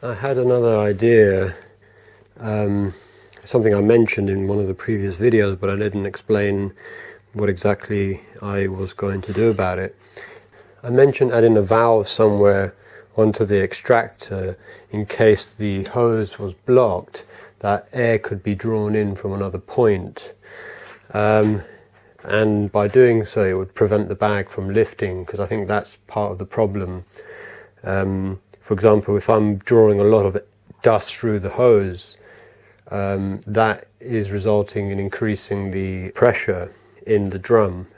I had another idea, something I mentioned in one of the previous videos, but I didn't explain what exactly I was going to do about it. I mentioned adding a valve somewhere onto the extractor in case the hose was blocked, that air could be drawn in from another point. And by doing so, it would prevent the bag from lifting, because I think that's part of the problem. For example, if I'm drawing a lot of dust through the hose, that is resulting in increasing the pressure in the drum.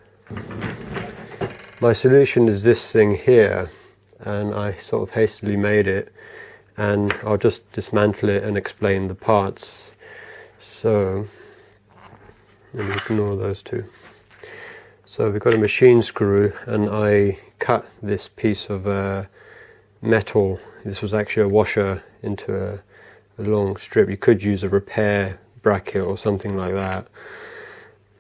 My solution is this thing here, and I sort of hastily made it, and I'll just dismantle it and explain the parts. So, let me ignore those two. So we've got a machine screw, and I cut this piece of metal. This was actually a washer into a long strip. You could use a repair bracket or something like that.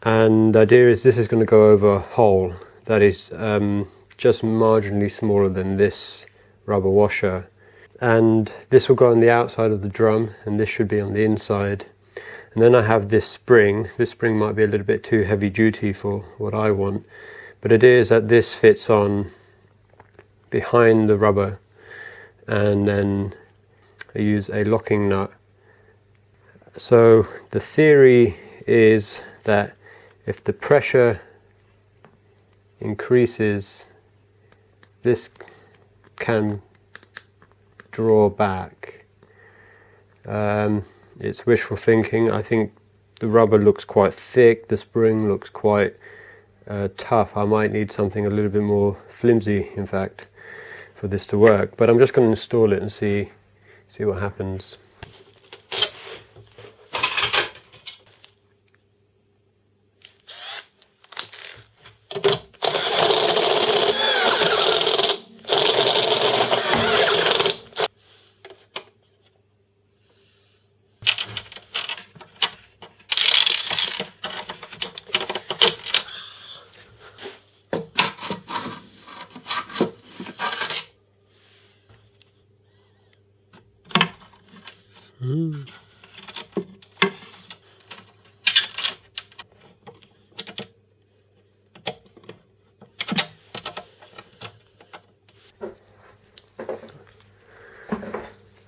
And the idea is this is going to go over a hole that is just marginally smaller than this rubber washer. And this will go on the outside of the drum, and this should be on the inside. And then I have this spring. This spring might be a little bit too heavy duty for what I want, but it is that this fits on behind the rubber, and then I use a locking nut. So the theory is that if the pressure increases, this can draw back. It's wishful thinking. I think the rubber looks quite thick, the spring looks quite tough. I might need something a little bit more flimsy, in fact, for this to work. But I'm just going to install it and see what happens.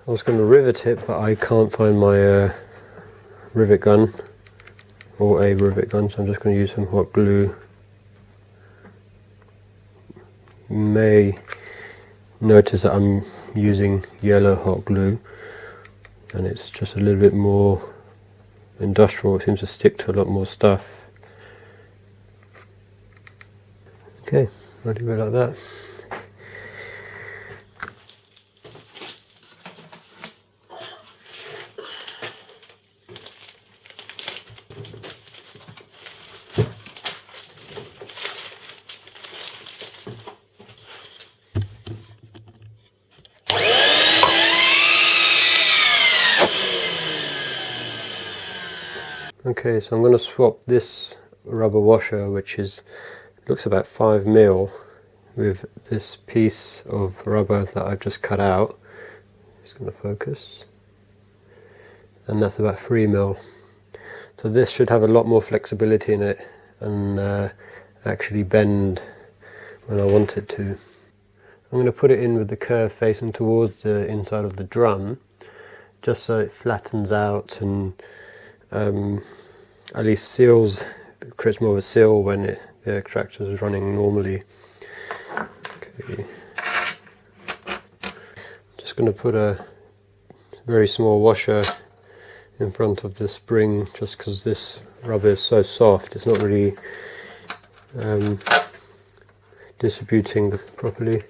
I was going to rivet it, but I can't find my rivet gun, or a rivet gun, so I'm just going to use some hot glue. You may notice that I'm using yellow hot glue, and it's just a little bit more industrial. It seems to stick to a lot more stuff. Okay, I'll do it like that. Okay, so I'm going to swap this rubber washer, which looks about 5 mil, with this piece of rubber that I've just cut out. It's going to focus, and that's about 3 mil. So this should have a lot more flexibility in it, and actually bend when I want it to. I'm going to put it in with the curve facing towards the inside of the drum, just so it flattens out and at least seals, creates more of a seal when the extractor is running normally. Okay. Just going to put a very small washer in front of the spring, just because this rubber is so soft, it's not really distributing properly.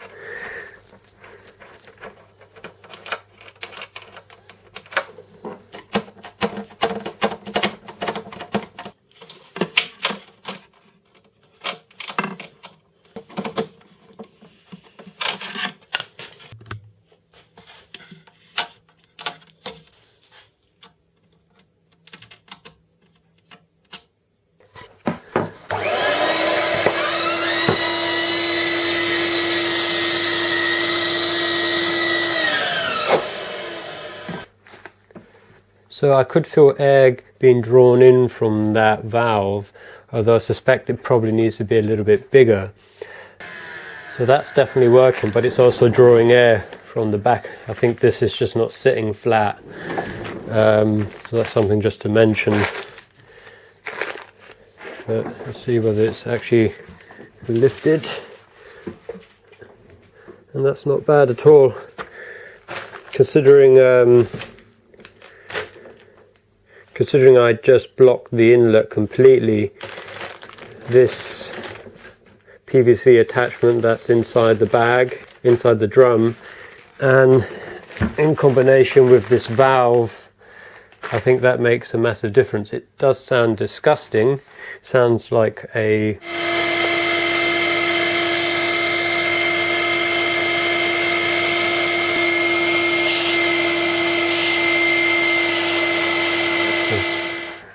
So I could feel air being drawn in from that valve, although I suspect it probably needs to be a little bit bigger. So that's definitely working, but it's also drawing air from the back. I think this is just not sitting flat. So that's something just to mention. But let's see whether it's actually lifted. And that's not bad at all, considering I just blocked the inlet completely. This PVC attachment that's inside the bag, inside the drum, and in combination with this valve, I think that makes a massive difference. It does sound disgusting. Sounds like a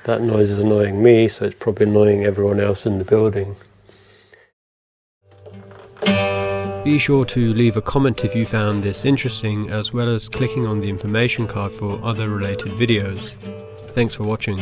that noise is annoying me, so it's probably annoying everyone else in the building. Be sure to leave a comment if you found this interesting, as well as clicking on the information card for other related videos. Thanks for watching.